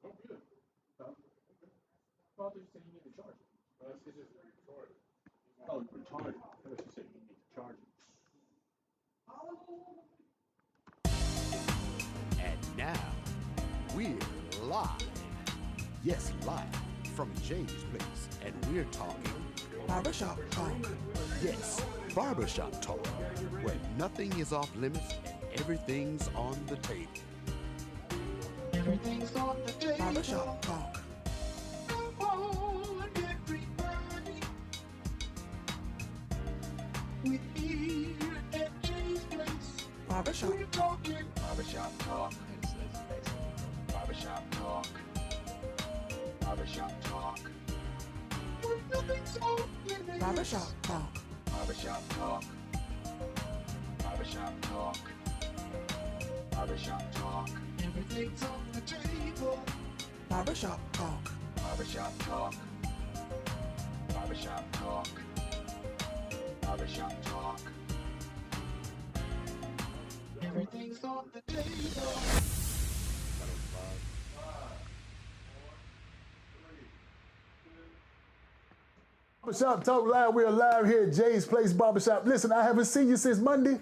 Oh, good. Huh? Well, they say you need to charge it. Well, it's just retarded. Oh, retarded. I thought you said you need to charge it. And now, we're live. Yes, live from Jay's place. And we're talking Barbershop Talk. Yes, barbershop talk, where nothing is off limits and everything's on the table. Everything's on the table. Barbershop Talk. Oh, everybody. We're here at Jay's place. Barbershop. We're talking barbershop talk. Barbershop talk. Barbershop talk. Where nothing's off limits. Barbershop Talk. Barbershop talk. Barbershop talk. Barbershop talk. Everything's on the table. Barbershop Talk. Barbershop talk. Barbershop talk. Barbershop talk. Everything's on the table. Barbershop Talk Live. We are live here at Jay's Place Barbershop. Listen, I haven't seen you since Monday.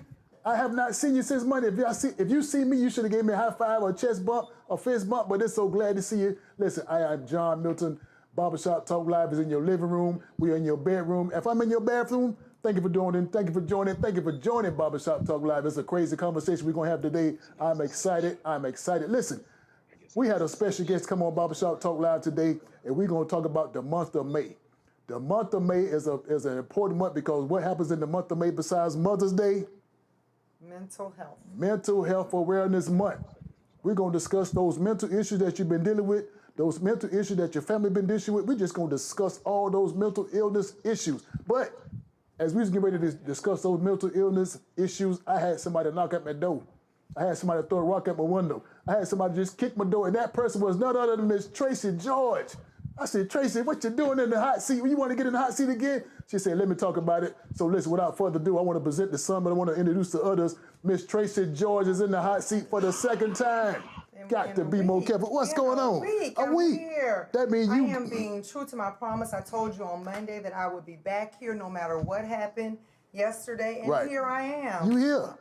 I have not seen you since Monday. If you see me, you should have gave me a high five or a chest bump or fist bump, but it's so glad to see you. Listen, I am John Milton. Barbershop Talk Live is in your living room. We are in your bedroom. If I'm in your bathroom, thank you for joining. Thank you for joining. Thank you for joining Barbershop Talk Live. It's a crazy conversation we're going to have today. I'm excited. I'm excited. Listen, we had a special guest come on Barbershop Talk Live today, and we're going to talk about the month of May. The month of May is an important month because what happens in the month of May besides Mother's Day? Mental health. Mental Health Awareness Month. We're going to discuss those mental issues that you've been dealing with, those mental issues that your family been dealing with. We're just going to discuss all those mental illness issues. But as we was getting ready to discuss those mental illness issues, I had somebody knock at my door. I had somebody throw a rock at my window. I had somebody just kick my door, and that person was none other than Miss Tracy George. I said, Tracy, what you doing in the hot seat? You want to get in the hot seat again? She said, let me talk about it. So listen, without further ado, I want to present to some, but I want to introduce to others. Miss Tracy George is in the hot seat for the second time. Got to be more careful. What's going on? A week. Here. That means you. I am being true to my promise. I told you on Monday that I would be back here no matter what happened yesterday, and Right. here I am. You here.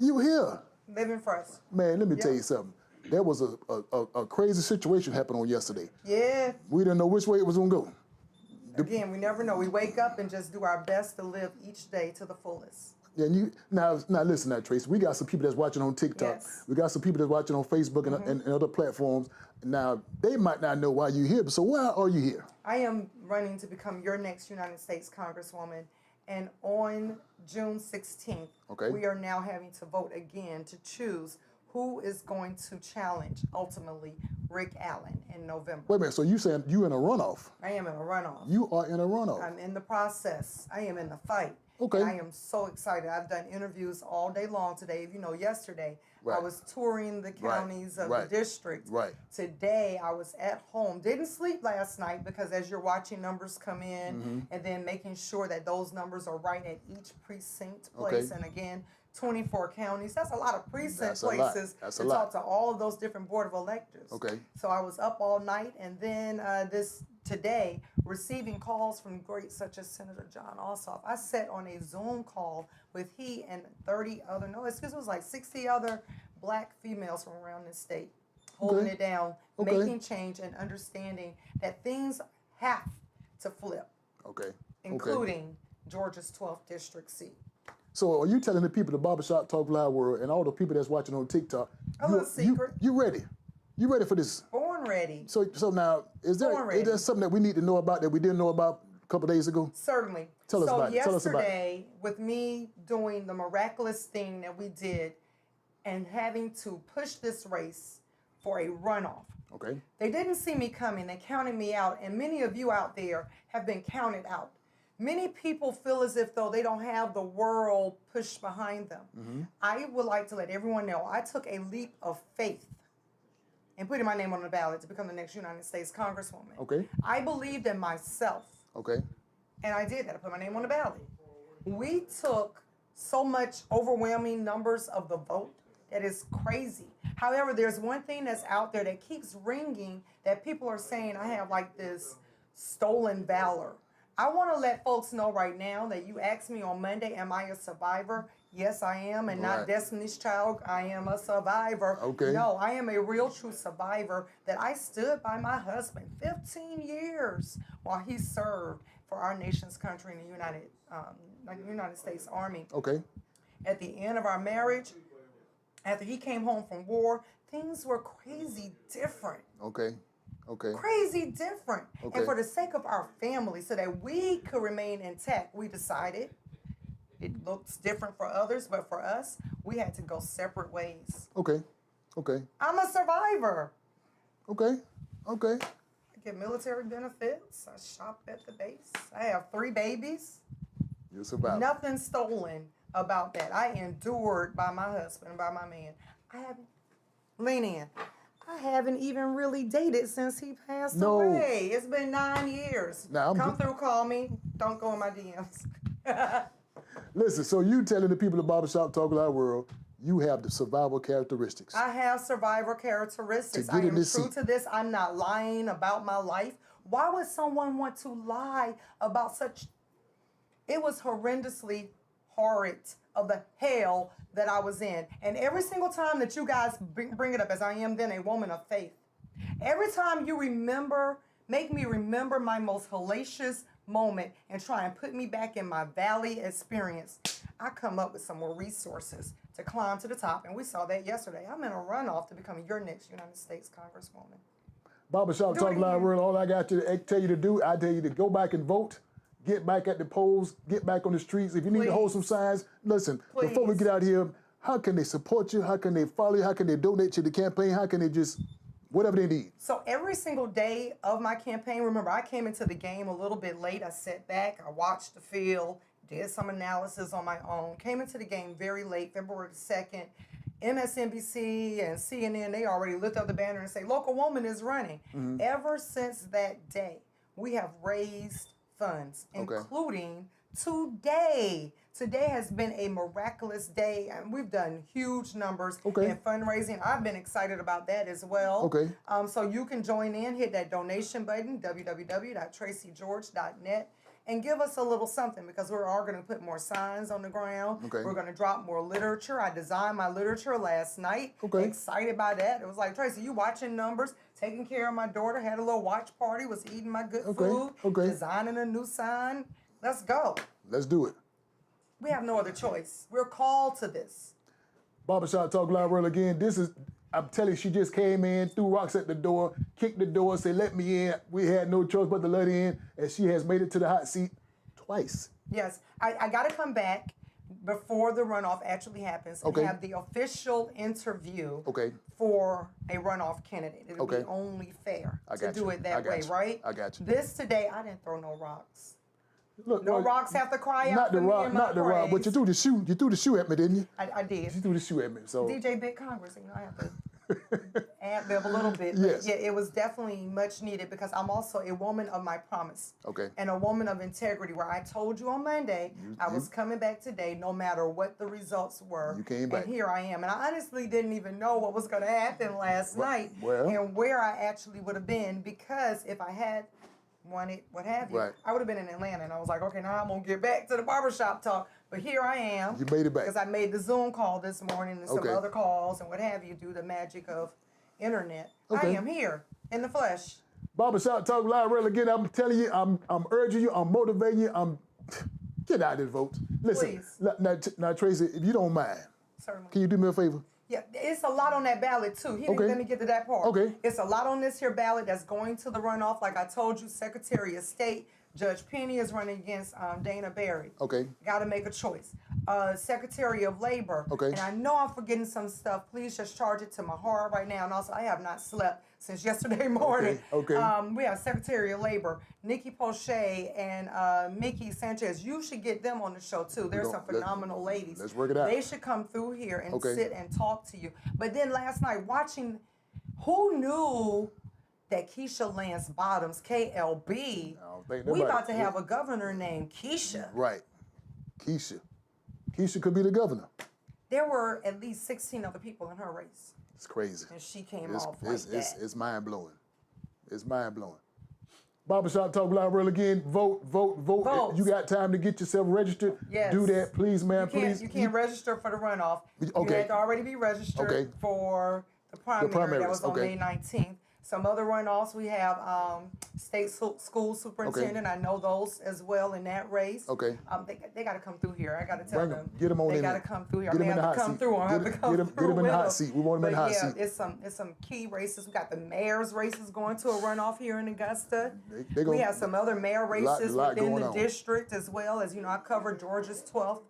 You here. Living fresh. Man, let me tell you something. There was a crazy situation happened on yesterday. Yeah. We didn't know which way it was going to go. Again, we never know. We wake up and just do our best to live each day to the fullest. And you now listen, now Tracy. We got some people that's watching on TikTok. Yes. We got some people that's watching on Facebook and other platforms. Now they might not know why you're here, but so why are you here? I am running to become your next United States Congresswoman, and on June 16th, Okay. we are now having to vote again to choose who is going to challenge, ultimately, Rick Allen in November. Wait a minute. So you saying you in a runoff? I am in a runoff. You are in a runoff. I'm in the process. I am in the fight. Okay. And I am so excited. I've done interviews all day long today. You know, yesterday I Right. was touring the counties of Right. the district. Right. Today I was at home. Didn't sleep last night because as you're watching numbers come in and then making sure that those numbers are right at each precinct place. Okay. And again, 24 counties. That's a lot of precinct That's a lot. places That's to a lot. talk to all of those different board of electors. Okay. So I was up all night, and then today receiving calls from greats such as Senator John Ossoff. I sat on a Zoom call with he and 30 other, it was like 60 other black females from around the state, holding Okay. it down, Okay. making change and understanding that things have to flip, Okay. including Georgia's 12th district seat. So are you telling the people, the Barbershop Talk Live world, and all the people that's watching on TikTok, A little secret. you ready? You ready for this? Born ready. So now, is there something that we need to know about that we didn't know about a couple days ago? Certainly. Tell us about it. Tell us about it. Yesterday, with me doing the miraculous thing that we did and having to push this race for a runoff, Okay. they didn't see me coming. They counted me out, and many of you out there have been counted out. Many people feel as if though they don't have the world pushed behind them. I would like to let everyone know I took a leap of faith and putting my name on the ballot to become the next United States Congresswoman. Okay. I believed in myself. Okay. And I did that. I put my name on the ballot. We took so much overwhelming numbers of the vote That is crazy. However, there's one thing that's out there that keeps ringing that people are saying I have like this stolen valor. I want to let folks know right now that you asked me on Monday, am I a survivor? Yes, I am, and not Destiny's Child. I am a survivor. Okay. No, I am a real, true survivor that I stood by my husband 15 years while he served for our nation's country in the United States Army. Okay. At the end of our marriage, after he came home from war, things were crazy different. Okay. Okay. Crazy different. Okay. And for the sake of our family, so that we could remain intact, we decided it looks different for others, but for us, we had to go separate ways. Okay. Okay. I'm a survivor. Okay. Okay. I get military benefits. I shop at the base. I have 3 babies. You're a survivor. Nothing stolen about that. I endured by my husband, by my man. I haven't even really dated since he passed away. It's been 9 years. Now, Come through, call me. Don't go in my DMs. Listen, so you telling the people of Barbershop Talk Loud World, you have the survival characteristics. I have survivor characteristics. To get I in am this true seat. to this. I'm not lying about my life. Why would someone want to lie about such... It was horrendously horrid of the hell that I was in. And every single time that you guys bring it up, as I am then a woman of faith, every time you make me remember my most hellacious moment and try and put me back in my valley experience, I come up with some more resources to climb to the top. And we saw that yesterday. I'm in a runoff to become your next United States Congresswoman. Barbershop Talk Loud World, all I got to tell you to do, I tell you to go back and vote. Get back at the polls, get back on the streets. If you need to hold some signs, listen, before we get out here, how can they support you? How can they follow you? How can they donate to the campaign? How can they just, whatever they need? So every single day of my campaign, remember, I came into the game a little bit late. I sat back, I watched the field, did some analysis on my own, came into the game very late, February 2nd. MSNBC and CNN, they already lift up the banner and say, local woman is running. Mm-hmm. Ever since that day, we have raised funds, including today. Today has been a miraculous day, and we've done huge numbers in fundraising. I've been excited about that as well. So you can join in, hit that donation button, www.tracygeorge.net, and give us a little something, because we're all going to put more signs on the ground. We're going to drop more literature. I designed my literature last night. Excited by that. It was like, Tracy, you watching numbers, taking care of my daughter, had a little watch party, was eating my good food, designing a new sign. Let's go. Let's do it. We have no other choice. We're called to this. Barbershop Talk Loud World again. This is, I'm telling you, she just came in, threw rocks at the door, kicked the door, said, let me in. We had no choice but to let her in, and she has made it to the hot seat twice. Yes. I got to come back before the runoff actually happens and have the official interview for a runoff candidate. It'll be only fair to do it that way, right? I got you. This today, I didn't throw no rocks. Look, no rocks have to cry out for me and my Not the rock, but you threw the shoe. You threw the shoe at me, didn't you? I did. You threw the shoe at me. So DJ Big Congress, you know, I have to ad-lib a little bit. Yes. But yeah, it was definitely much needed, because I'm also a woman of my promise. And a woman of integrity, where I told you on Monday I was coming back today no matter what the results were. You came back. And here I am. And I honestly didn't even know what was going to happen last night and where I actually would have been, because if I had wanted, what have you, I would have been in Atlanta, and I was like, okay, now I'm going to get back to the barbershop talk. But here I am. You made it back. Because I made the Zoom call this morning and some other calls and what have you, do the magic of internet. I am here in the flesh. Barbershop Talk Live World again. I'm telling you, I'm urging you, I'm motivating you. Get out there, vote. Listen, now Tracy, if you don't mind, can you do me a favor? Yeah, it's a lot on that ballot too. Let me get to that part. It's a lot on this here ballot that's going to the runoff. Like I told you, Secretary of State, Judge Penny is running against Dana Barry. Got to make a choice. Secretary of Labor. And I know I'm forgetting some stuff. Please just charge it to my heart right now. And also, I have not slept since yesterday morning. We have Secretary of Labor, Nikki Poche and Mickey Sanchez. You should get them on the show too. There's some phenomenal ladies. Let's work it out. They should come through here and sit and talk to you. But then last night, watching, who knew that Keisha Lance Bottoms, KLB, we about to have a governor named Keisha. Keisha. Keisha could be the governor. There were at least 16 other people in her race, It's crazy. and she came It's, off like that. it's mind blowing. It's mind blowing. Barbershop Talk Live Real again. Vote, vote, vote. Vote. You got time to get yourself registered. Yes. Do that, please, man. You can't register for the runoff. Okay. You had to already be registered for the primary. That was on May 19th. Some other runoffs, we have state school superintendent. I know those as well in that race. Okay. They got to come through here. I got to tell them. Get them on They in got there. to come through here. Get I may them in have the to hot come seat. through. I have to come Get them through in the with hot them. seat. We want them in the hot seat. It's some key races. We got the mayor's races going to a runoff here in Augusta. We have some other mayor races within the district as well. As you know, I covered Georgia's 12th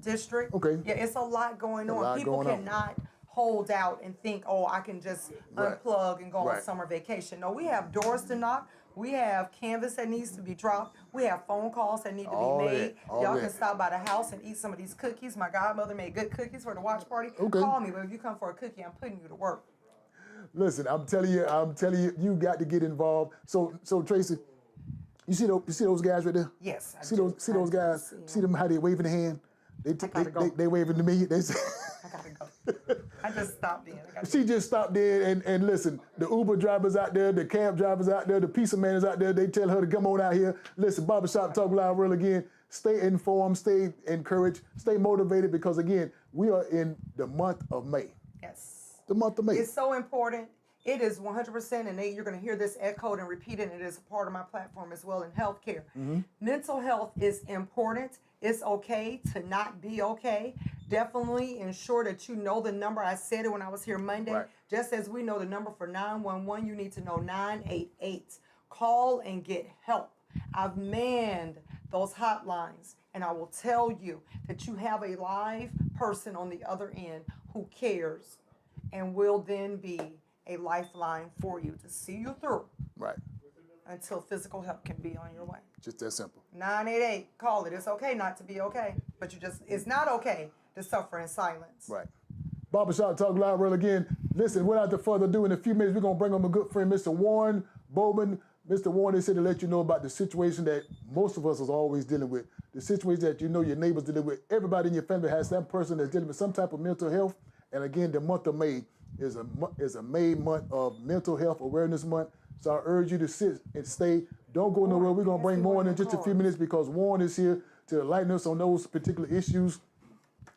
district. Okay. Yeah, it's a lot going on. People cannot hold out and think, oh, I can just unplug and go on summer vacation. No, we have doors to knock. We have canvas that needs to be dropped. We have phone calls that need to be made. Y'all can stop by the house and eat some of these cookies. My godmother made good cookies for the watch party. Okay. Call me, but if you come for a cookie, I'm putting you to work. Listen, I'm telling you, you got to get involved. So Tracy, you see those guys right there? Yes. See those guys? See them how they waving the hand? They waving to me. They say, I gotta go. I just stopped in. She just stopped in and listen, the Uber drivers out there, the cab drivers out there, the pizza man is out there, they tell her to come on out here. Listen, Barbershop Talk Live Real again. Stay informed, stay encouraged, stay motivated because again, we are in the month of May. Yes. The month of May. It's so important. It is 100%, and you're going to hear this echoed and repeated, and it is a part of my platform as well in healthcare. Mental health is important. It's okay to not be okay. Definitely ensure that you know the number. I said it when I was here Monday. Right. Just as we know the number for 911, you need to know 988. Call and get help. I've manned those hotlines, and I will tell you that you have a live person on the other end who cares and will then be a lifeline for you to see you through. Right. Until physical help can be on your way. Just that simple. 988, call it. It's okay not to be okay, but it's not okay to suffer in silence. Right. Barbershop Talk Live Real again. Listen, without further ado, in a few minutes, we're going to bring on my good friend, Mr. Warren Bowman. Mr. Warren is here to let you know about the situation that most of us is always dealing with. The situation that you know your neighbors dealing with. Everybody in your family has some person that's dealing with some type of mental health. And again, the month of May is a May month of Mental Health Awareness Month. So I urge you to sit and stay. Don't go nowhere. We're going to bring Warren in just a few minutes because Warren is here to enlighten us on those particular issues,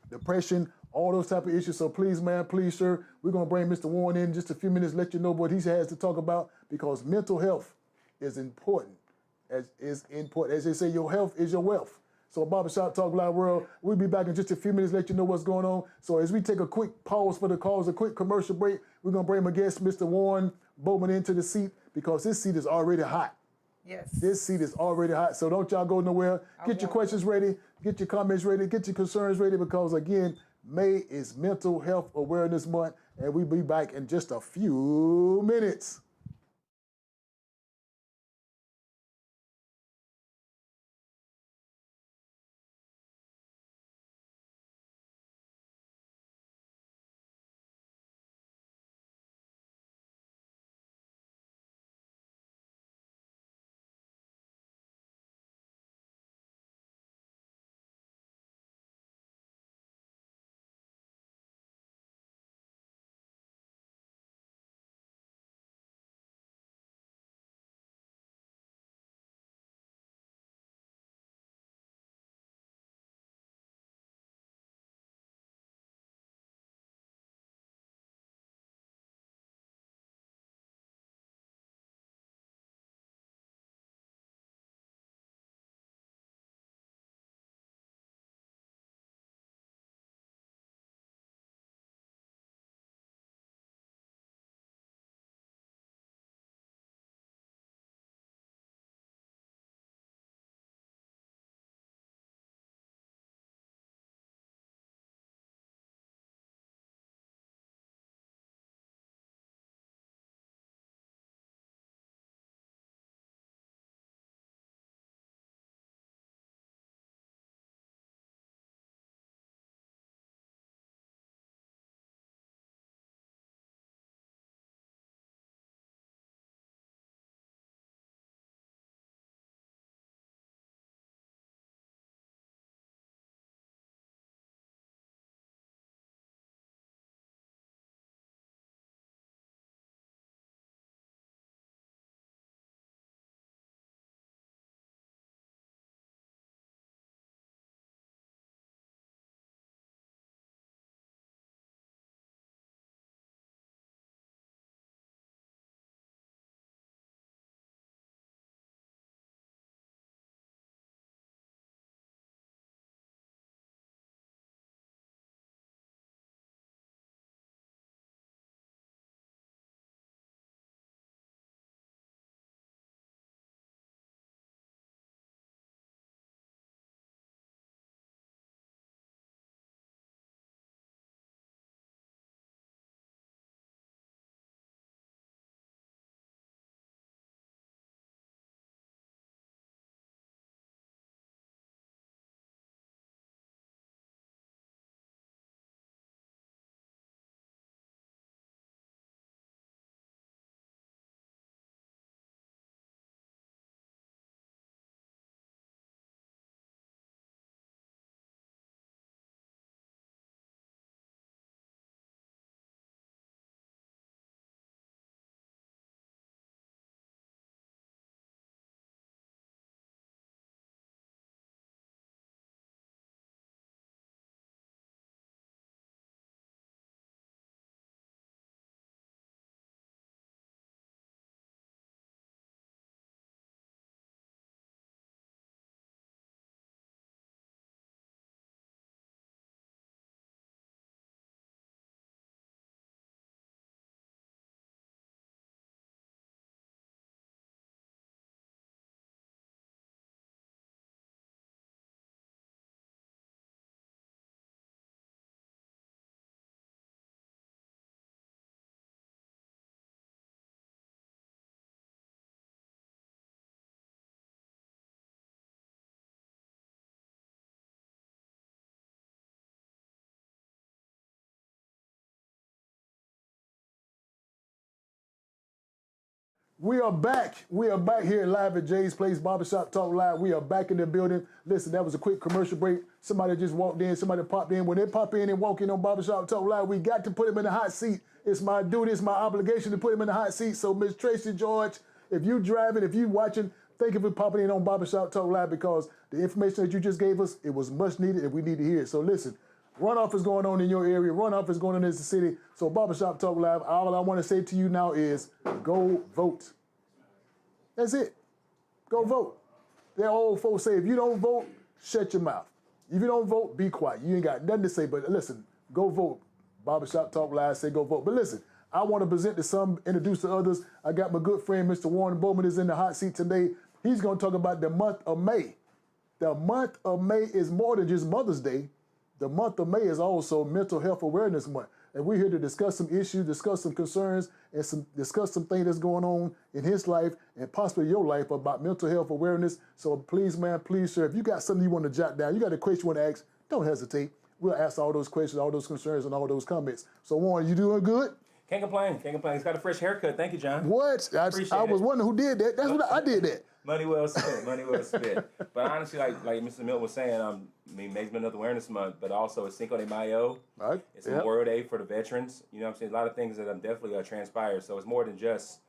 depression, all those type of issues. So please, man, please, sir, we're going to bring Mr. Warren in just a few minutes, let you know what he has to talk about because mental health is important. As they say, your health is your wealth. So Barbershop Talk Live World, we'll be back in just a few minutes, let you know what's going on. So as we take a quick pause for the calls, a quick commercial break, we're going to bring my guest, Mr. Warren Bowman, into the seat because this seat is already hot. Yes. This seat is already hot. So don't y'all go nowhere. Get your questions ready. Get your comments ready. Get your concerns ready because, again, May is Mental Health Awareness Month, and we'll be back in just a few minutes. We are back. We are back here live at Jay's Place Barbershop Talk Live. We are back in the building. Listen, that was a quick commercial break. Somebody just walked in. Somebody popped in. When they pop in and walk in on Barbershop Talk Live, we got to put them in the hot seat. It's my duty. It's my obligation to put them in the hot seat. So, Miss Tracy George, if you driving, if you watching, thank you for popping in on Barbershop Talk Live because the information that you just gave us, it was much needed and we need to hear it. So, listen. Runoff is going on in your area. Runoff is going on in the city. So Barbershop Talk Live, all I want to say to you now is go vote. That's it. Go vote. Their old folks say if you don't vote, shut your mouth. If you don't vote, be quiet. You ain't got nothing to say, but listen, go vote. Barbershop Talk Live say go vote. But listen, I want to present to some, introduce to others. I got my good friend, Mr. Warren Bowman, is in the hot seat today. He's going to talk about the month of May. The month of May is more than just Mother's Day. The month of May is also Mental Health Awareness Month. And we're here to discuss some issues, discuss some concerns, and discuss some things that's going on in his life and possibly your life about mental health awareness. So please, man, please, sir, if you got something you want to jot down, you got a question you want to ask, don't hesitate. We'll ask all those questions, all those concerns, and all those comments. So Warren, you doing good? Can't complain. Can't complain. He's got a fresh haircut. Thank you, John. What? I was wondering who did that. That's what I did that. Money well spent. Money well spent. But honestly, like Mr. Milton was saying, I mean, May's Mental Health Awareness Month, but also it's Cinco de Mayo. Right. It's Memorial Day for the veterans. You know what I'm saying? A lot of things that definitely transpired. So it's more than just,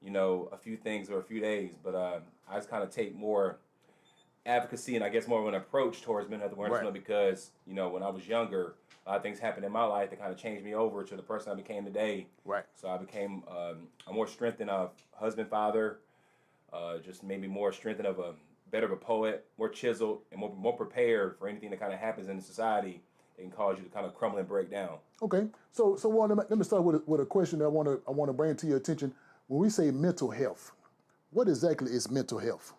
you know, a few things or a few days. But I just kind of take more advocacy and I guess more of an approach towards Mental Health Awareness Month because, you know, when I was younger, a lot of things happened in my life that kind of changed me over to the person I became today. Right. So I became a more strengthened husband, father, just maybe more strengthened of a better of a poet, more chiseled and more prepared for anything that kind of happens in the society. It can cause you to kind of crumble and break down. Okay. So Warren, let me start with a question that I want to bring to your attention. When we say mental health, what exactly is mental health?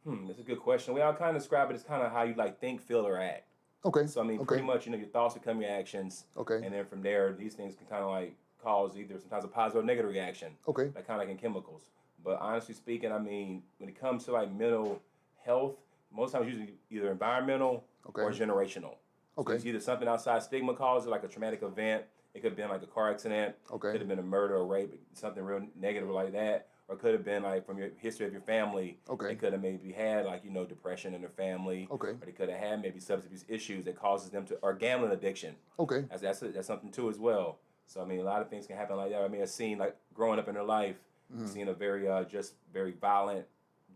That's a good question. We all kind of describe it as kind of how you like think, feel, or act. Okay. So I mean, pretty much, you know, your thoughts become your actions. Okay. And then from there, these things can kind of like cause either sometimes a positive or negative reaction. Okay. Like kind of like in chemicals. But honestly speaking, I mean, when it comes to like mental health, most times usually either environmental or generational. Okay. So it's either something outside stigma caused it, like a traumatic event. It could have been like a car accident. Okay. It could have been a murder or rape, something real negative like that. Or it could have been like from your history of your family. Okay. They could have maybe had like, you know, depression in their family. Okay. Or they could have had maybe substance abuse issues that causes them to, or gambling addiction. Okay. That's something too as well. So I mean, a lot of things can happen like that. I mean, I've seen like growing up in their life, seeing a very very violent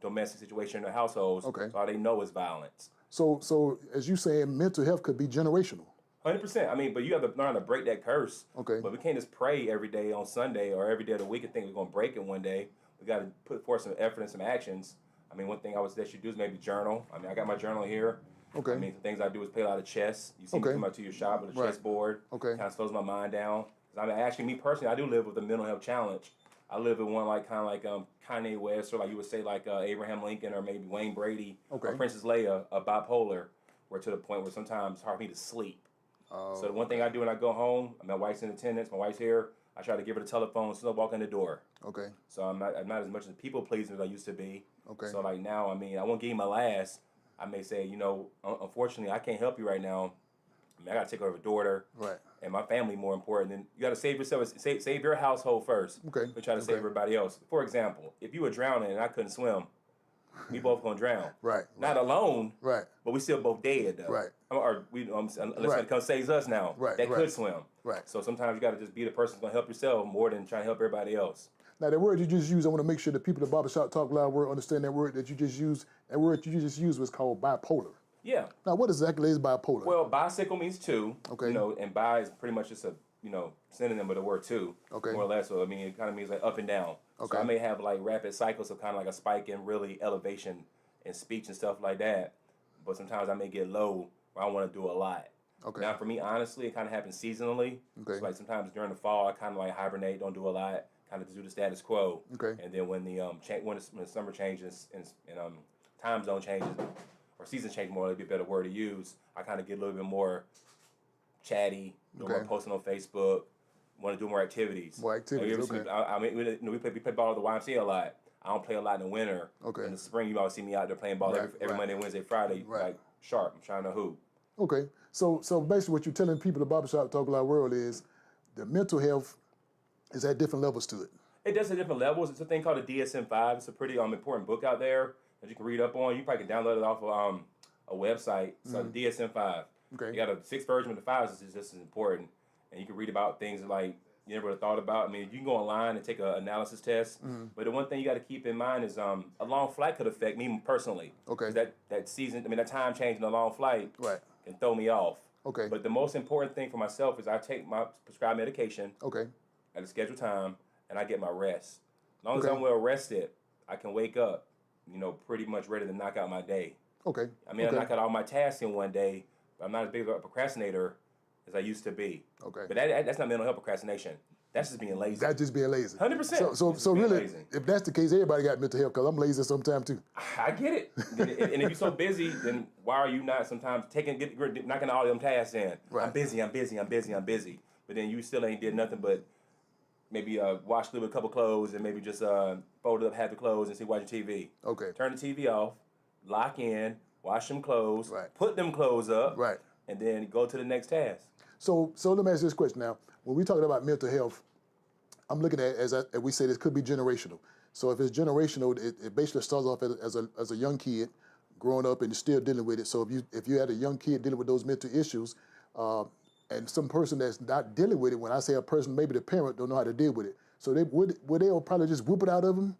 domestic situation in their households. Okay. So all they know is violence. So as you saying, mental health could be generational. 100%. I mean, but you have to learn to break that curse. Okay. But we can't just pray every day on Sunday or every day of the week and think we're going to break it one day. We got to put forth some effort and some actions. I mean, one thing I would suggest you do is maybe journal. I mean, I got my journal here. Okay. I mean, the things I do is play a lot of chess. You see me come out to your shop with a chessboard. Okay. Kind of slows my mind down. I mean, actually, me personally, I do live with a mental health challenge. I live with one like kind of like Kanye West, or like you would say like Abraham Lincoln, or maybe Wayne Brady, or Princess Leia, bipolar, where to the point where sometimes it's hard for me to sleep. So the one thing I do when I go home, my wife's in attendance, my wife's here, I try to give her the telephone as soon as I walk in the door. Okay. So I'm not as much as people pleasing as I used to be. Okay. So like now, I mean, I won't give you my last. I may say, you know, unfortunately, I can't help you right now. I mean, I got to take care of a daughter. Right. And my family more important. Than you got to save yourself. Save your household first. Okay. But try to save everybody else. For example, if you were drowning and I couldn't swim, we both gonna drown. Right. Not alone. Right. But we still both dead though. Right. Or we unless somebody comes saves us now. Right. That could swim. Right. So sometimes you got to just be the person who's gonna help yourself more than trying to help everybody else. Now the word you just used, I want to make sure the people at Barbershop Talk Live word understand that word that you just used. That word you just used was called bipolar. Yeah. Now what exactly is bipolar? Well, bicycle means two. Okay. You know, and bi is pretty much just a synonym of the word two. Okay. More or less. So I mean, it kind of means like up and down. Okay. So I may have like rapid cycles of kind of like a spike in really elevation in speech and stuff like that. But sometimes I may get low where I want to do a lot. Okay. Now for me, honestly, it kind of happens seasonally. Okay. So like sometimes during the fall, I kind of like hibernate, don't do a lot, kind of just do the status quo. Okay. And then when the when the summer changes and time zone changes or season change more, it'd be a better word to use. I kind of get a little bit more chatty, more posting on Facebook. Want to do more activities. More activities. I mean, we play ball at the YMCA a lot. I don't play a lot in the winter. Okay. In the spring, you always see me out there playing ball every Monday, Wednesday, Friday, like sharp. I'm trying to hoop. Okay. So basically, what you're telling people the Barbershop Talk Live world is the mental health is at different levels to it. It does at different levels. It's a thing called a DSM-5. It's a pretty important book out there that you can read up on. You probably can download it off of a website. So the DSM-5. Okay. You got a 6th version, but the 5 is just as important. And you can read about things like you never would have thought about. I mean, you can go online and take an analysis test. But the one thing you got to keep in mind is a long flight could affect me personally. Okay. That season, that time change in a long flight can throw me off. Okay. But the most important thing for myself is I take my prescribed medication at a scheduled time, and I get my rest. As long as I'm well rested, I can wake up, pretty much ready to knock out my day. Okay. I mean, I knock out all my tasks in one day, but I'm not as big of a procrastinator as I used to be. Okay. But that's not mental health procrastination. That's just being lazy. That's just being lazy. 100%. So really, lazy. If that's the case, everybody got mental health because I'm lazy sometimes too. I get it. And if you're so busy, then why are you not sometimes knocking all them tasks in? Right. I'm busy. But then you still ain't did nothing but maybe wash a couple clothes and maybe just fold up half the clothes and watching TV. Okay. Turn the TV off, lock in, wash them clothes, put them clothes up, and then go to the next task. So let me ask you this question now. When we're talking about mental health, I'm looking at as we say this could be generational. So if it's generational, it basically starts off as a young kid growing up and you're still dealing with it. So if you had a young kid dealing with those mental issues, and some person that's not dealing with it, when I say a person, maybe the parent don't know how to deal with it. So they'll probably just whoop it out of them?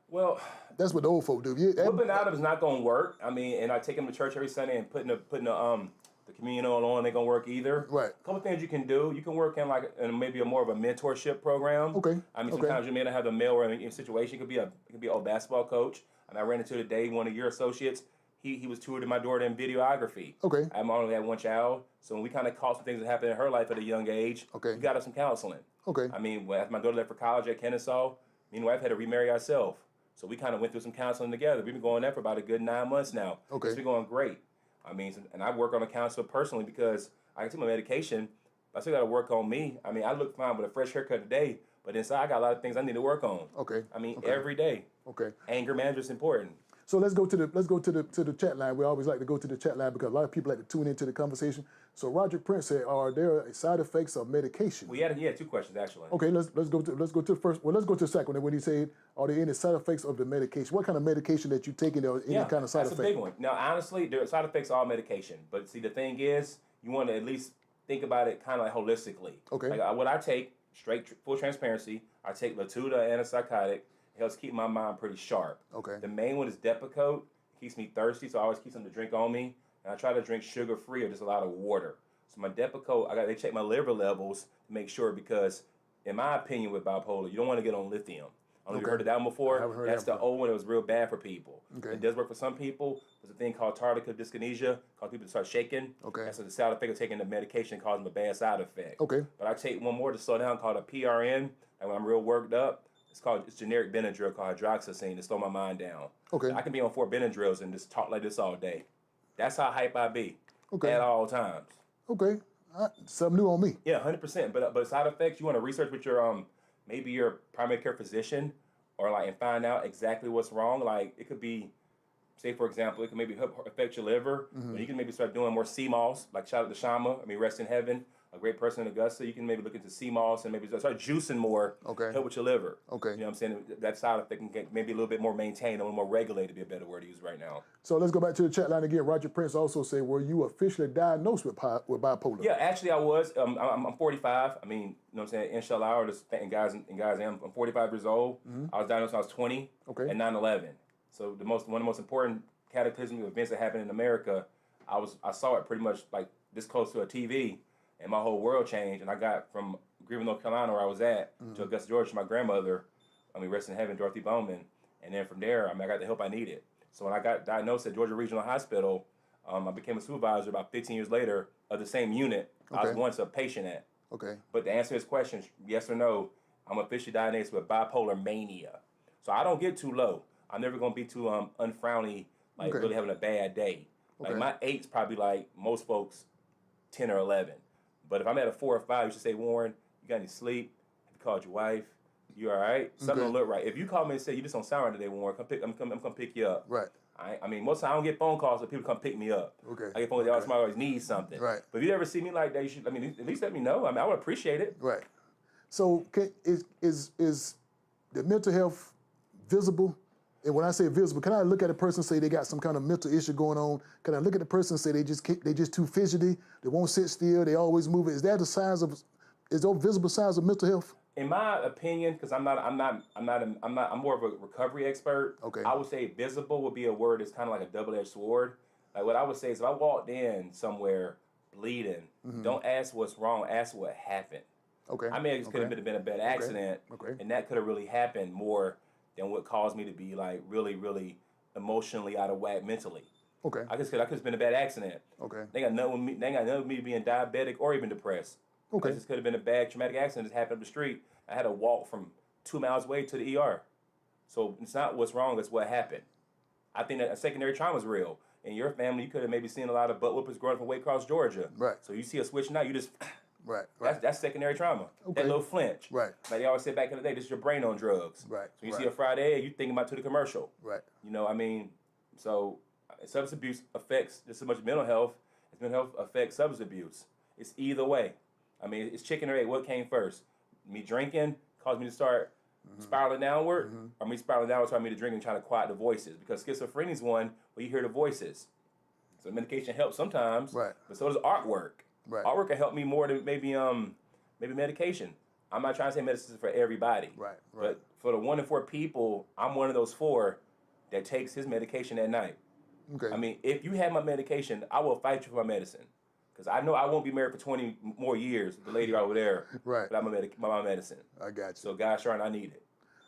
Well, that's what the old folk do. Whooping out of them is not going to work. I mean, and I take them to church every Sunday and putting the communion oil on, ain't gonna work either. Right. A couple things you can do. You can work in maybe more of a mentorship program. Okay. I mean, sometimes you may not have the male or in situation. It could be an old basketball coach. And I ran into today one of your associates. He was tutored in my daughter in videography. Okay. I only had one child, so when we kind of caught some things that happened in her life at a young age, we got her some counseling. Okay. I mean, after my daughter left for college at Kennesaw, me and my wife had to remarry ourselves. So we kind of went through some counseling together. We've been going there for about a good 9 months now. Okay. It's been going great. I mean, and I work on a counselor personally because I can take my medication, but I still got to work on me. I mean, I look fine with a fresh haircut today, but inside I got a lot of things I need to work on. Okay. I mean, every day. Okay. Anger management is important. So let's go to the chat line. We always like to go to the chat line because a lot of people like to tune into the conversation. So Roger Prince said, "Are there side effects of medication?" We had 2 questions actually. Okay, let's go to the first. Well, let's go to the second one. When he said, "Are there any side effects of the medication?" What kind of medication that you taking? Or any kind of side effect? That's a big one. Now, honestly, there are side effects of all medication, but see, the thing is, you want to at least think about it kind of like holistically. Okay. Like what I take, full transparency, I take Latuda antipsychotic. It helps keep my mind pretty sharp. Okay. The main one is Depakote. It keeps me thirsty, so I always keep something to drink on me. And I try to drink sugar-free or just a lot of water. So my Depakote, they check my liver levels to make sure because, in my opinion, with bipolar, you don't want to get on lithium. I don't know if you heard of that one before. I haven't heard That's the old one that was real bad for people. Okay. It does work for some people. There's a thing called tardive dyskinesia, cause people to start shaking. Okay. That's the side effect of taking the medication causing a bad side effect. Okay. But I take one more to slow down called a PRN, and when I'm real worked up, it's generic Benadryl called hydroxyzine to slow my mind down. Okay. I can be on 4 Benadryls and just talk like this all day. That's how hype I be. Okay. At all times. Okay. Something new on me. Yeah, 100%. But side effects, you want to research with your maybe your primary care physician or and find out exactly what's wrong. Like it could be, say for example, it could maybe affect your liver. Mm-hmm. But you can maybe start doing more CMOS, like shout out to Shama. Rest in heaven. A great person in Augusta, you can maybe look into CMOS and maybe start juicing more. Okay. Help with your liver. Okay. You know what I'm saying? That side effect can get maybe a little bit more maintained, a little more regulated, to be a better word to use right now. So let's go back to the chat line again. Roger Prince also said, "Were you officially diagnosed with bipolar?" Yeah, actually I was. I'm 45. You know what I'm saying? Inshallah, or just thanking guys, I'm 45 years old. Mm-hmm. I was diagnosed when I was 20. Okay. At 9/11. So one of the most important cataclysmic events that happened in America, I saw it pretty much like this close to a TV. And my whole world changed, and I got from Greenville, North Carolina, where I was at, to Augusta, Georgia, my grandmother, rest in heaven, Dorothy Bowman. And then from there, I got the help I needed. So when I got diagnosed at Georgia Regional Hospital, I became a supervisor about 15 years later of the same unit I was once a patient at. Okay. But to answer his question, yes or no, I'm officially diagnosed with bipolar mania. So I don't get too low. I'm never going to be too unfrowny, really having a bad day. Like my 8's probably like most folks 10 or 11. But if I'm at a 4 or 5, you should say, "Warren, you got any sleep? Have you called your wife? You all right? Something don't look right." If you call me and say, "You just don't sound right today, Warren, I'm gonna pick you up." Right. Most of the time I don't get phone calls so people come pick me up. Okay. I get phone calls, somebody always needs something. Right. But if you ever see me like that, you should, at least let me know. I would appreciate it. Right. So is the mental health visible? And when I say visible, can I look at a person and say they got some kind of mental issue going on? Can I look at the person and say they just too fidgety, they won't sit still, they always moving? Is those visible signs of mental health? In my opinion, because I'm more of a recovery expert. Okay. I would say visible would be a word that's kind of like a double-edged sword. Like what I would say is, if I walked in somewhere bleeding, don't ask what's wrong, ask what happened. Okay. I mean, it could have been a bad accident, and that could have really happened more than what caused me to be like really, really emotionally out of whack mentally. Okay. I could have been a bad accident. Okay. They got nothing with me being diabetic or even depressed. Okay. This could have been a bad traumatic accident that happened up the street. I had to walk from 2 miles away to the ER. So it's not what's wrong, it's what happened. I think that a secondary trauma is real. In your family, you could have maybe seen a lot of butt whoopers growing up in Waycross, Georgia. Right. So you see a switch now, you just... Right. That's secondary trauma. Okay. That little flinch. Right. Like they always say back in the day, this is your brain on drugs. Right. So you see a fried egg, you thinking about to the commercial. Right. You know, I mean, so substance abuse affects just as much mental health as mental health affects substance abuse. It's either way. I mean, it's chicken or egg. What came first? Me drinking caused me to start spiraling downward, or me spiraling downward caused me to drink and try to quiet the voices? Because schizophrenia is one where you hear the voices. So medication helps sometimes, right. But so does artwork. Right. Artwork can help me more than maybe medication. I'm not trying to say medicine is for everybody. Right. But for the 1 in 4 people, I'm one of those 4 that takes his medication at night. Okay. I mean, if you have my medication, I will fight you for my medicine. Because I know I won't be married for 20 more years, the lady over there. Right. But I'm my medicine. I got you. So, God, Sharon, I need it.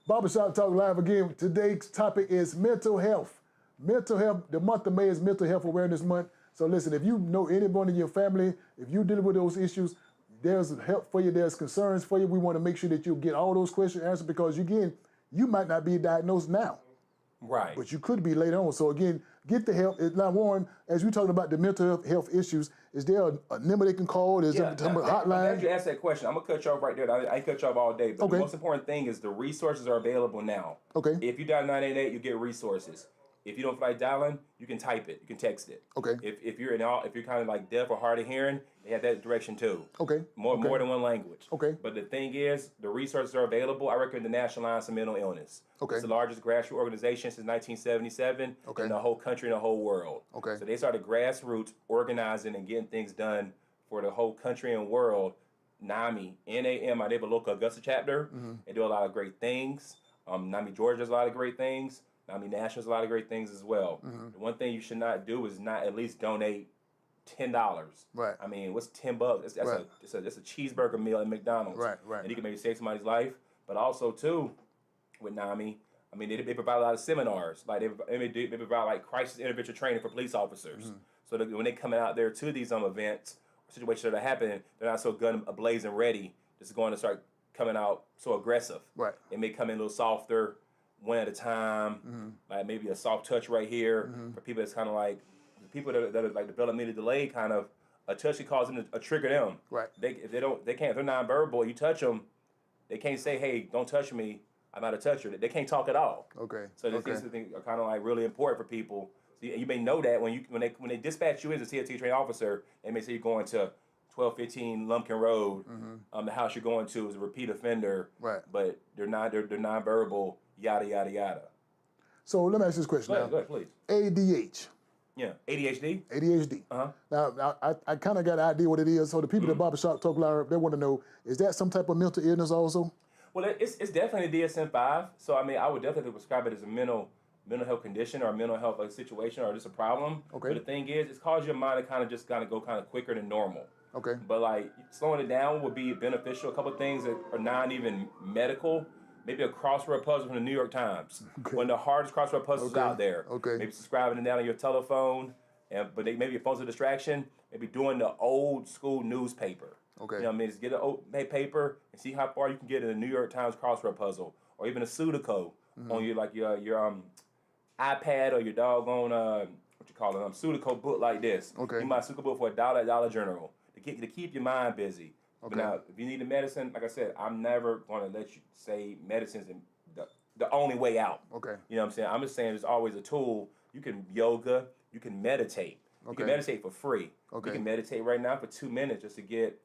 Barbershop Talk Live again. Today's topic is mental health. Mental health, the month of May is Mental Health Awareness Month. So listen, if you know anyone in your family, if you're dealing with those issues, there's help for you, there's concerns for you. We want to make sure that you get all those questions answered because, again, you might not be diagnosed now. Right. But you could be later on. So again, get the help. Now, Warren, as we're talking about the mental health issues, is there a number they can call? Is there a hotline? I'm glad you asked that question. I'm going to cut you off right there. I cut you off all day. But the most important thing is the resources are available now. Okay. If you dial 988, you get resources. If you don't feel like dialing, you can type it. You can text it. Okay. If you're kind of like deaf or hard of hearing, they have that direction too. Okay. More than one language. Okay. But the thing is, the resources are available. I recommend the National Alliance of Mental Illness. Okay. It's the largest grassroots organization since 1977 in the whole country and the whole world. Okay. So they started grassroots organizing and getting things done for the whole country and world. NAMI, N-A-M-I, they have a local Augusta chapter. They do a lot of great things. NAMI Georgia does a lot of great things. NAMI National does a lot of great things as well. The one thing you should not do is not at least donate $10. Right. I mean, what's $10? That's a cheeseburger meal at McDonald's. Right. And you can maybe save somebody's life. But also too, with NAMI, I mean, they provide a lot of seminars. Like they provide like crisis intervention training for police officers. So that when they coming out there to these events, situations that are happening, they're not so gun ablazing ready. Just going to start coming out so aggressive. Right. They may come in a little softer, one at a time, like maybe a soft touch right here for people that's kind of like people that are like developmentally delayed. Kind of a touch can cause them to trigger them. Right. If they're nonverbal. You touch them, they can't say, "Hey, don't touch me. I'm not a toucher." They can't talk at all. Okay. So these things are kind of like really important for people. So you may know that when they dispatch you as a TLT trained officer, they may say you're going to 1215 Lumpkin Road. The house you're going to is a repeat offender. Right. But they're nonverbal. Yada yada yada. So let me ask this question. Go ahead, please. ADH. Yeah, ADHD. ADHD. Now I kind of got an idea what it is. So the people at Barbershop Talk Live, they want to know: is that some type of mental illness also? Well, it's definitely DSM-5. So I mean, I would definitely prescribe it as a mental health condition or a mental health situation or just a problem. Okay. But the thing is, it's caused your mind to kind of go quicker than normal. Okay. But like slowing it down would be beneficial. A couple of things that are not even medical. Maybe a crossword puzzle from the New York Times. Okay. One of the hardest crossword puzzles out there. Okay. Maybe subscribing it down on your telephone, but maybe your phone's a distraction. Maybe doing the old school newspaper. Okay. You know what I mean? Just get an old paper and see how far you can get in a New York Times crossword puzzle, or even a Sudoku on your iPad or your doggone Sudoku book like this. Okay. You might Sudoku book for $1 at Dollar General to keep your mind busy. Okay. But now, if you need the medicine, like I said, I'm never going to let you say medicine's the only way out. Okay. You know what I'm saying? I'm just saying there's always a tool. You can yoga. You can meditate. Okay. You can meditate for free. Okay. You can meditate right now for 2 minutes just to get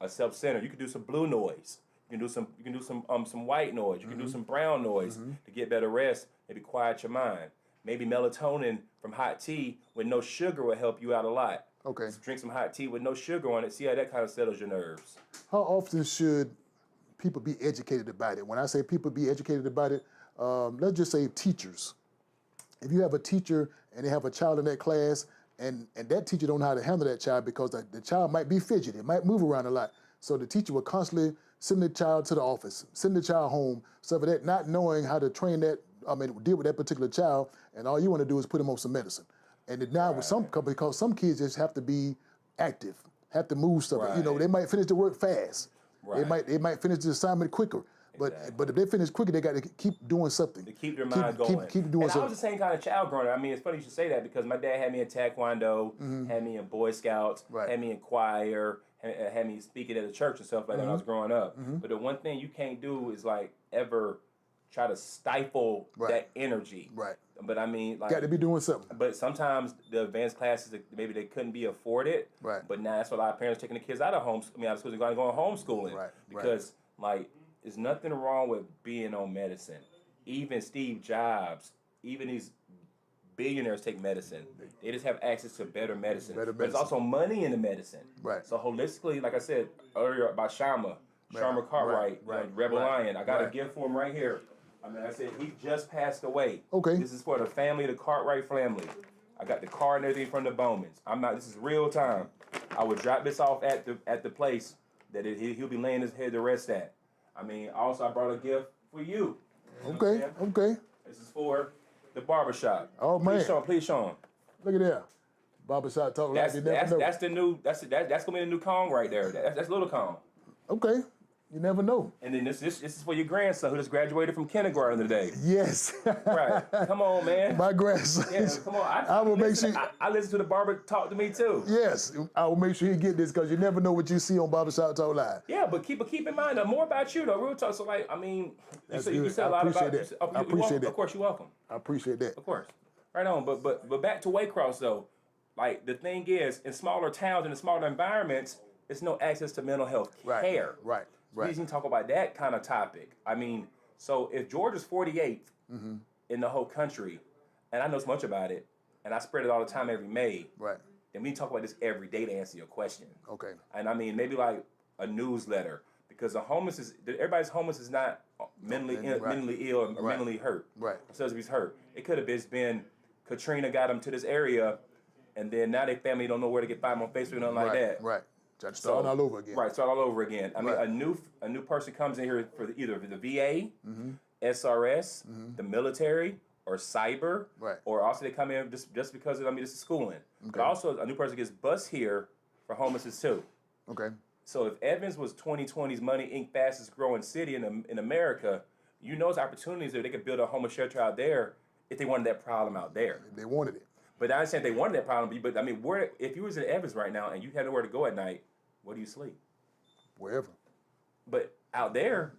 a self-centered. You can do some blue noise. You can do some white noise. You can do some brown noise to get better rest. Maybe quiet your mind. Maybe melatonin from hot tea with no sugar will help you out a lot. Okay. Just drink some hot tea with no sugar on it. See how that kind of settles your nerves. How often should people be educated about it? When I say people be educated about it, let's just say teachers. If you have a teacher and they have a child in that class, and that teacher don't know how to handle that child because the child might be fidgety, it might move around a lot. So the teacher will constantly send the child to the office, send the child home, stuff like that, not knowing how to train that, deal with that particular child, and all you want to do is put them on some medicine. And now with because some kids just have to be active, have to move stuff. Right. You know, they might finish the work fast. Right. They might finish the assignment quicker. But if they finish quicker, they got to keep doing something. To keep their mind going. Keep doing something. I was the same kind of child growing up. I mean, it's funny you should say that because my dad had me in Taekwondo, had me in Boy Scouts, had me in choir, had me speaking at the church and stuff like that when I was growing up. But the one thing you can't do is like ever try to stifle that energy. Right. But I mean, like, got to be doing something. But sometimes the advanced classes maybe they couldn't be afforded. Right. But now that's what a lot of parents taking the kids out of out of school and going homeschooling. Right. Because like, there's nothing wrong with being on medicine. Even Steve Jobs, even these billionaires take medicine. They just have access to better medicine. But there's also money in the medicine. Right. So holistically, like I said earlier about Sharma Cartwright, Rebel Lion. I got a gift for him right here. I mean, I said he just passed away. Okay. This is for the family, the Cartwright family. I got the card and everything from the Bowmans. This is real time. I would drop this off at the place that he'll be laying his head to rest at. I mean, also I brought a gift for you. Okay. This is for the barbershop. Oh man. Please show him. Look at that. Barbershop talk like you never know. That's gonna be the new Kong right there. That's little Kong. Okay. You never know. And then this is for your grandson who just graduated from kindergarten today. Yes. Right. Come on, man. My grandson. Yeah, come on. I will make sure. I listen to the barber talk to me too. Yes, I will make sure you get this because you never know what you see on Barbershop Talk Live. Yeah, but keep in mind more about you though. Real talk. So like, I mean, you said a lot about that. I appreciate that. Of course, you're welcome. I appreciate that. Of course. Right on. But back to Waycross though. Like the thing is, in smaller towns and in smaller environments, there's no access to mental health care. Right. We need to talk about that kind of topic. I mean, so if Georgia's 48th in the whole country, and I know so much about it, and I spread it all the time every May, then we talk about this every day to answer your question. Okay. And I mean, maybe like a newsletter, because everybody's homeless is not mentally ill or mentally hurt. Right. So he's hurt. It could have just been Katrina got them to this area, and then now their family don't know where to get by them on Facebook or nothing like that. Right. Start all over again. Right, start all over again. I mean, a new person comes in here for either the VA, SRS, the military, or cyber, or also they come in just because of, this is schooling. Okay. But also a new person gets bused here for homelessness too. Okay. So if Evans was 2020's Money Inc. fastest growing city in America, there's opportunities that they could build a homeless shelter out there if they wanted that problem out there. If they wanted it. But I understand if they wanted that problem, but I mean, if you was in Evans right now and you had nowhere to go at night, where do you sleep? Wherever. But out there,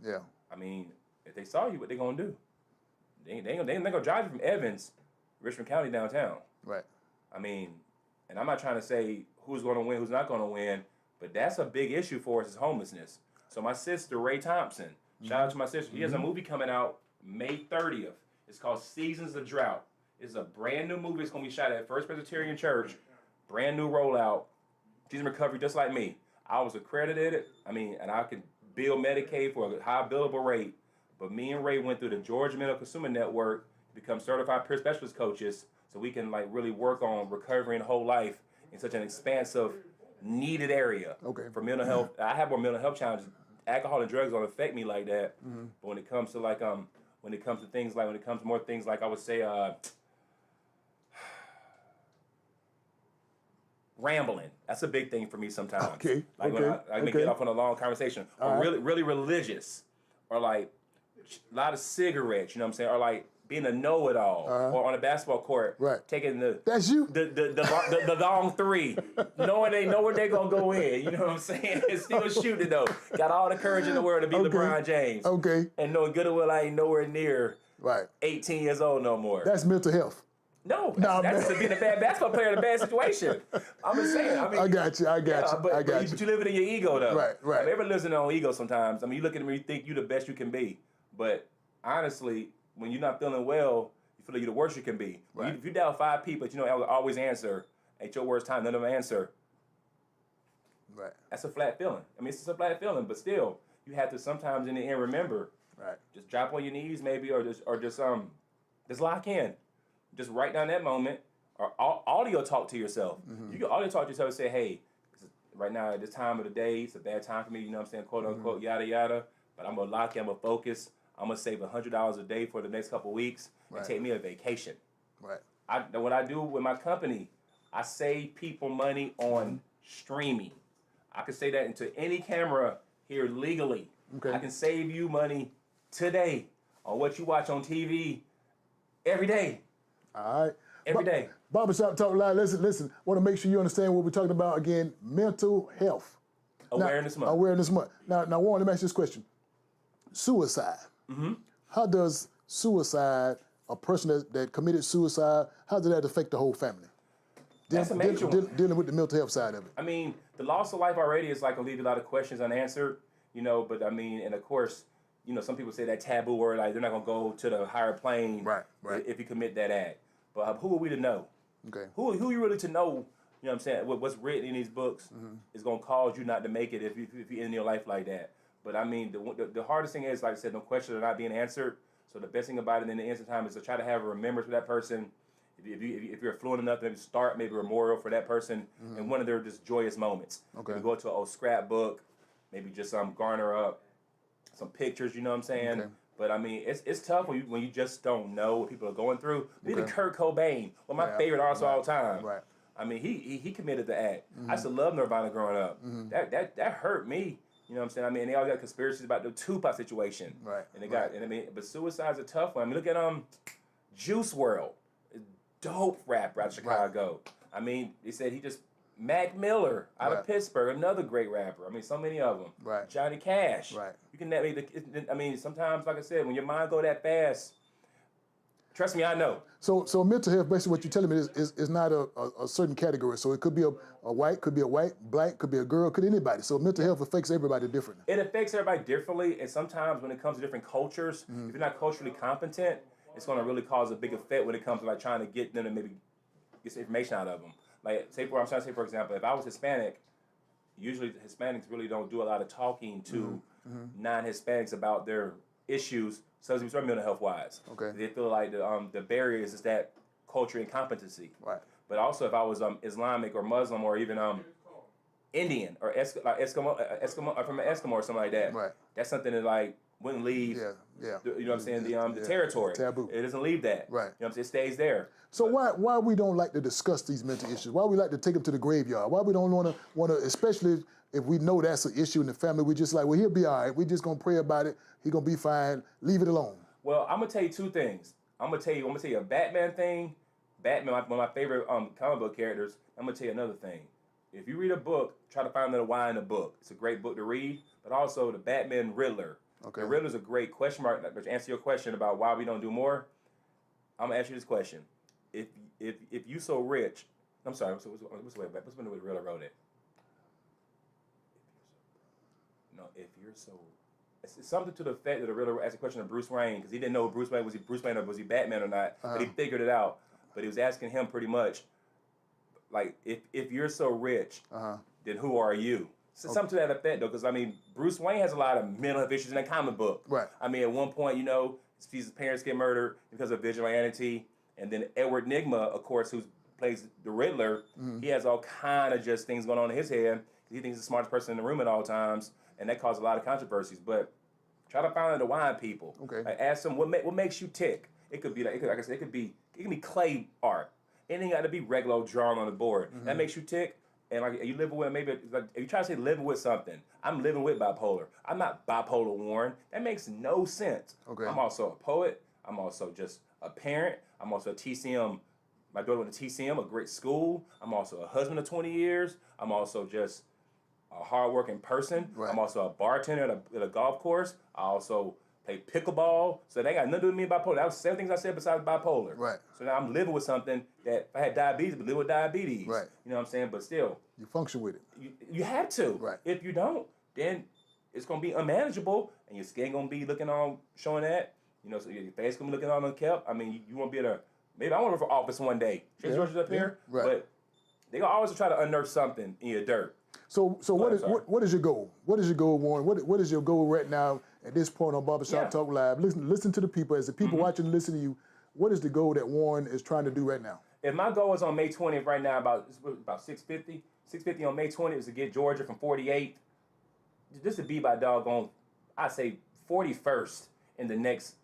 I mean, if they saw you, what they gonna do? They ain't gonna drive you from Evans, Richmond County downtown. Right. I mean, and I'm not trying to say who's gonna win, who's not gonna win, but that's a big issue for us is homelessness. So my sister, Ray Thompson, shout out to my sister. He has a movie coming out May 30th. It's called Seasons of Drought. It's a brand new movie. It's going to be shot at First Presbyterian Church. Brand new rollout. She's in recovery just like me. I was accredited. And I could bill Medicaid for a high billable rate. But me and Ray went through the Georgia Mental Consumer Network, become certified peer specialist coaches, so we can really work on recovering whole life in such an expansive, needed area for mental health. I have more mental health challenges. Alcohol and drugs don't affect me like that. But when it comes to more things like I would say, rambling. That's a big thing for me sometimes. Okay. When I may get off on a long conversation. Or really religious. Or like a lot of cigarettes, you know what I'm saying? Or like being a know-it-all. Or on a basketball court. Taking That's you? The long three. Knowing they know where they're going to go in. You know what I'm saying? And still shooting though. Got all the courage in the world to be LeBron James. Okay. And knowing good and well I ain't nowhere near 18 years old no more. That's mental health. No, that's being a bad basketball player in a bad situation. I'm just saying. I mean, I got you. But you live it in your ego, though. Right. I mean, everybody lives in their own ego sometimes. I mean, you look at them and you think you're the best you can be. But honestly, when you're not feeling well, you feel like you're the worst you can be. Right. If you dial 5 people, but I will always answer, ain't your worst time, none of them answer. Right. That's a flat feeling. I mean, it's just a flat feeling, but still, you have to sometimes in the end remember. Right. Just drop on your knees, maybe, or just lock in. Just write down that moment, or audio talk to yourself. Mm-hmm. You can audio talk to yourself and say, hey, right now at this time of the day, it's a bad time for me, you know what I'm saying, quote unquote, yada yada. But I'm gonna lock in, I'm gonna focus. I'm gonna save $100 a day for the next couple of weeks and take me a vacation. Right. What I do with my company, I save people money on streaming. I can say that into any camera here legally. Okay. I can save you money today on what you watch on TV every day. All right. Every day. Barbershop Talk Live. Listen. Want to make sure you understand what we're talking about again. Mental health. Awareness Month. Awareness Month. Now, Warren, let me ask you this question. Suicide. Mm-hmm. How does suicide, a person that committed suicide, how does that affect the whole family? That's a major one. Dealing with the mental health side of it. I mean, the loss of life already is like going to leave a lot of questions unanswered, but I mean, and of course, some people say that taboo word, like they're not going to go to the higher plane right. if you commit that act. But who are we to know? Okay. Who are you really to know, you know what I'm saying, what's written in these books is going to cause you not to make it if you end your life like that. But I mean, the hardest thing is, like I said, no questions are not being answered. So the best thing about it in the instant time is to try to have a remembrance for that person. If you're fluent enough, maybe start maybe a memorial for that person in one of their just joyous moments. Okay. Maybe go to an old scrapbook, maybe just garner up some pictures. You know what I'm saying? Okay. But I mean, it's tough when you just don't know what people are going through. Even Kurt Cobain, one of my favorite artists of all time. Right. I mean, he committed the act. I used to love Nirvana growing up. That hurt me. You know what I'm saying? I mean, they all got conspiracies about the Tupac situation. Right. And they got, but suicide's a tough one. I mean, look at Juice WRLD, dope rapper out of Chicago. Right. I mean, they said Mac Miller out of Pittsburgh, another great rapper. I mean, so many of them. Right. Johnny Cash. Right. You can I mean, sometimes, like I said, when your mind go that fast, trust me, I know. So mental health, basically what you're telling me is not a certain category. So it could be a white, black, could be a girl, could anybody. So mental health affects everybody differently. It affects everybody differently, and sometimes when it comes to different cultures, if you're not culturally competent, it's going to really cause a big effect when it comes to like trying to get them to maybe get some information out of them. Like, I'm trying to say, for example, if I was Hispanic, usually Hispanics really don't do a lot of talking to non-Hispanics about their issues, so it's mental health wise. Okay. They feel like the barrier is just that culture incompetency. Right. But also, if I was Islamic or Muslim or even Indian or Eskimo from an Eskimo or something like that, right. That's something that like wouldn't leave. Yeah. You know what I'm saying? The territory. Taboo. It doesn't leave that. Right. You know what I'm saying? It stays there. So why we don't like to discuss these mental issues? Why we like to take them to the graveyard? Why we don't want to, especially if we know that's an issue in the family, we just like, well, he'll be all right. We just gonna pray about it. He gonna be fine. Leave it alone. Well, I'm gonna tell you two things. I'm gonna tell you a Batman thing. Batman, one of my favorite comic book characters. I'm gonna tell you another thing. If you read a book, try to find the why in the book. It's a great book to read. But also the Batman Riddler. Okay. The Riddler's a great question mark. To answer your question about why we don't do more, I'm gonna ask you this question. If you so rich, I'm sorry. What's the way back? What's the way the Riddler wrote it? No, if you're so. It's something to the effect that the Riddler asked a question of Bruce Wayne because he didn't know if Bruce Wayne was or was he Batman or not, but he figured it out. But he was asking him pretty much, like, if you're so rich, then who are you? So something to that effect, though, because, I mean, Bruce Wayne has a lot of mental health issues in that comic book. Right. I mean, at one point, his parents get murdered because of vigilante, and then Edward Nygma, of course, who plays the Riddler, he has all kind of just things going on in his head. He thinks he's the smartest person in the room at all times, and that caused a lot of controversies. But try to find out the why in people. Okay. Like, ask them what makes you tick. It could be like I said, it can be clay art. Anything got to be regular drawn on the board. That makes you tick. And like you living with if you try to say living with something, I'm living with bipolar. I'm not bipolar, Warren. That makes no sense. Okay. I'm also a poet. I'm also just a parent. I'm also a TCM. My daughter went to TCM, a great school. I'm also a husband of 20 years. I'm also just a hardworking person. Right. I'm also a bartender at a golf course. I also play pickleball. So they ain't got nothing to do with me and bipolar. That was 7 things I said besides bipolar. Right. So now I'm living with something that if I had diabetes, but live with diabetes. Right. You know what I'm saying? But still. You function with it. You have to. Right. If you don't, then it's going to be unmanageable, and your skin going to be looking on, showing that. You know, so your face going to be looking on unkept. I mean, you won't be able to, maybe I want to work for office one day. George's up here. Right. But they going to always try to unearth something in your dirt. So what is your goal? What is your goal, Warren? What is your goal right now at this point on Barbershop Talk Live? Listen to the people. As the people watching and listening to you, what is the goal that Warren is trying to do right now? If my goal is on May 20th right now, about 650 on May 20th is to get Georgia from 48, just to be by doggone, I'd say 41st in the next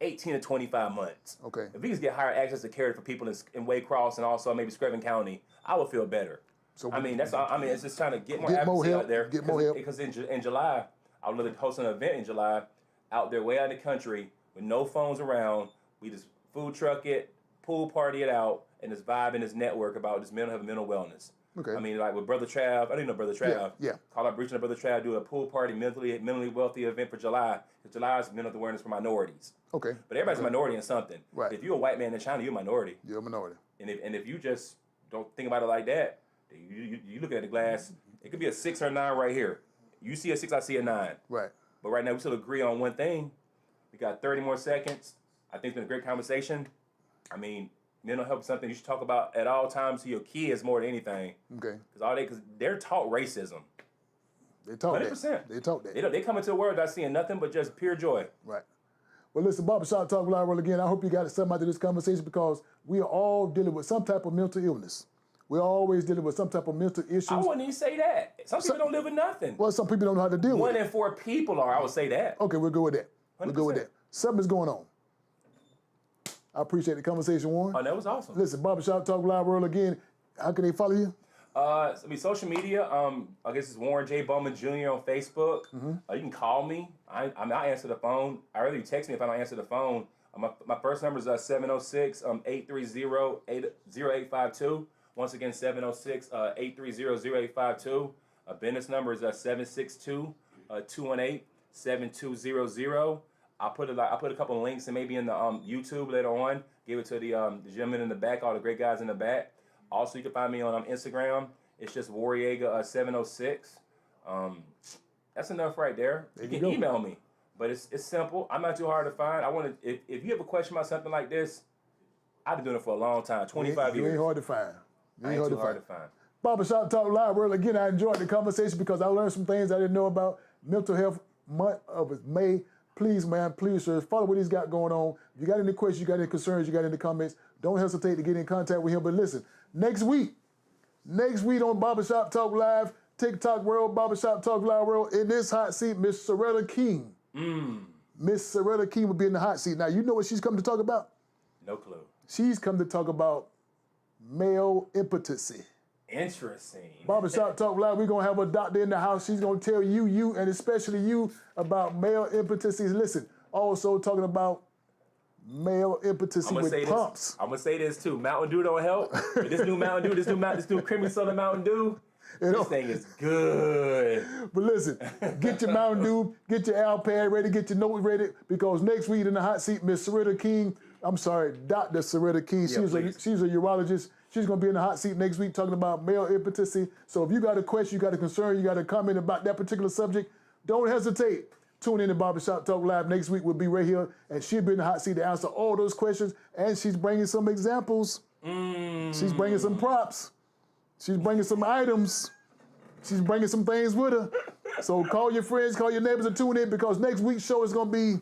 18 to 25 months. Okay. If we just get higher access to care for people in Waycross and also maybe Screven County, I would feel better. So I mean, that's all. I mean, it's just trying to get more advocacy out there. Get more help. Because in July, I would host an event in July out there way out in the country with no phones around. We just food truck it, pool party it out, and just vibe in this network about this mental health and mental wellness. Okay. I mean, like with Brother Trav, I didn't know Brother Trav. Yeah. Call up reaching to Brother Trav, do a pool party, mentally wealthy event for July. Because July is mental health awareness for minorities. Okay. But everybody's a minority in something. Right. If you're a white man in China, you're a minority. You're a minority. And if you just don't think about it like that, you look at the glass, it could be a 6 or a 9 right here. You see a 6, I see a 9. Right. But right now we still agree on one thing. We got 30 more seconds. I think it's been a great conversation. I mean, mental health is something you should talk about at all times to your kids more than anything. Okay. Because they're taught racism. They taught 100%. that. They taught that. They come into the world not seeing nothing but just pure joy. Right. Well, listen, Barbershop Talk Live again. I hope you got something out of this conversation because we are all dealing with some type of mental illness. We're always dealing with some type of mental issues. I wouldn't even say that. Some people don't live with nothing. Well, some people don't know how to deal with it. 1 in 4 people are. I would say that. Okay, we'll go with that. 100%. We'll go with that. Something's going on. I appreciate the conversation, Warren. Oh, that was awesome. Listen, Barbershop Talk Live World again. How can they follow you? I mean, social media. I guess it's Warren J. Bowman Jr. on Facebook. You can call me. I answer the phone. I rather you text me if I don't answer the phone. My first number is 706-830-0852. Once again, 706-830-0852. Business number is 762-218-7200. I'll put a couple of links and maybe in the YouTube later on. Give it to the gentleman in the back, all the great guys in the back. Also, you can find me on Instagram. It's just Warriega706. That's enough right there. You can email me, but it's simple. I'm not too hard to find. If you have a question about something like this, I've been doing it for a long time, 25 years. You ain't hard to find. You ain't too hard to find. Barbershop Talk Live World again. I enjoyed the conversation because I learned some things I didn't know about. Mental Health Month of May. Please, man, please, sir, follow what he's got going on. If you got any questions, you got any concerns, you got any comments, don't hesitate to get in contact with him. But listen, next week on Barbershop Talk Live, TikTok World, Barbershop Talk Live World, in this hot seat, Miss Soretta King. Miss Soretta King will be in the hot seat. Now, you know what she's come to talk about? No clue. She's come to talk about male impotency. Interesting. Barbershop Talk Live, we're going to have a doctor in the house. She's going to tell you, and especially you, about male impotency. Listen, also talking about male impotency with pumps. I'm going to say this too. Mountain Dew don't help. This new Mountain Dew, this new creamy soda Mountain Dew, this thing is good. But listen, get your Mountain Dew, get your iPad ready, get your notes ready, because next week in the hot seat, Miss Soretta King, Dr. Soretta King, she's a urologist. She's going to be in the hot seat next week talking about male impotency. So if you got a question, you got a concern, you got a comment about that particular subject, don't hesitate. Tune in to Barbershop Talk Live next week. We'll be right here, and she'll be in the hot seat to answer all those questions. And she's bringing some examples. She's bringing some props. She's bringing some items. She's bringing some things with her. So call your friends, call your neighbors, and tune in because next week's show is going to be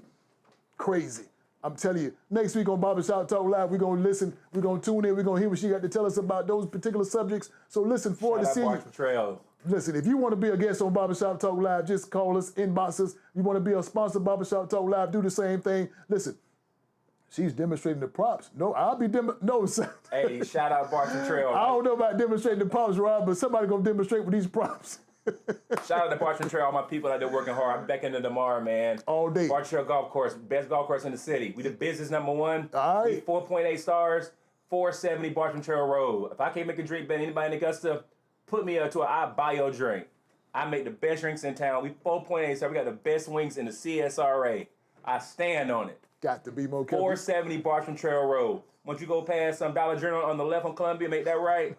crazy. I'm telling you, next week on Barbershop Talk Live, we're going to listen, we're going to tune in, we're going to hear what she got to tell us about those particular subjects. So listen forward to seeing you. Listen, if you want to be a guest on Barbershop Talk Live, just call us, inbox us. You want to be a sponsor of Barbershop Talk Live, do the same thing. Listen, she's demonstrating the props. No, I'll be no. Hey, shout out Barton Trail. I don't know about demonstrating the props, Rob, but somebody going to demonstrate with these props. Shout out to Barton Trail, all my people out there working hard. I'm back in there tomorrow, man. All day. Barton Trail Golf Course, best golf course in the city. We the business #1. All right. We 4.8 stars, 470 Barton Trail Road. If I can't make a drink better than anybody in Augusta, put me to I buy your drink. I make the best drinks in town. We 4.8 stars. We got the best wings in the CSRA. I stand on it. Got to be more careful. 470 Bartram Trail Road. Once you go past some Dollar General on the left on Columbia, make that right,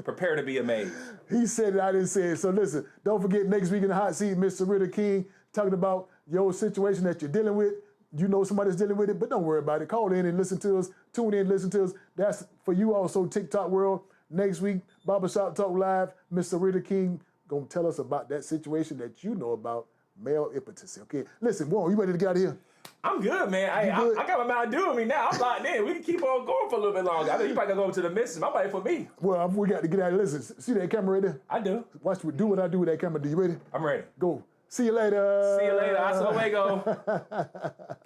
prepare to be amazed. He said it, I didn't say it. So listen, don't forget next week in the hot seat, Mr. Ritter King talking about your situation that you're dealing with. You know somebody's dealing with it, but don't worry about it. Call in and listen to us. Tune in, listen to us. That's for you also, TikTok world. Next week, Barbershop Talk Live, Mr. Ritter King gonna tell us about that situation that you know about, male impotency. Okay, listen, Warren, you ready to get out of here? I'm good, man. I got my Mountain Dew with me now. I'm locked in. We can keep on going for a little bit longer. I know you probably gonna go over to the missus. My body for me. Well, we got to get out of here. Listen, see that camera right there? I do. Do what I do with that camera. Do you ready? I'm ready. Go. See you later. See you later. Hasta luego.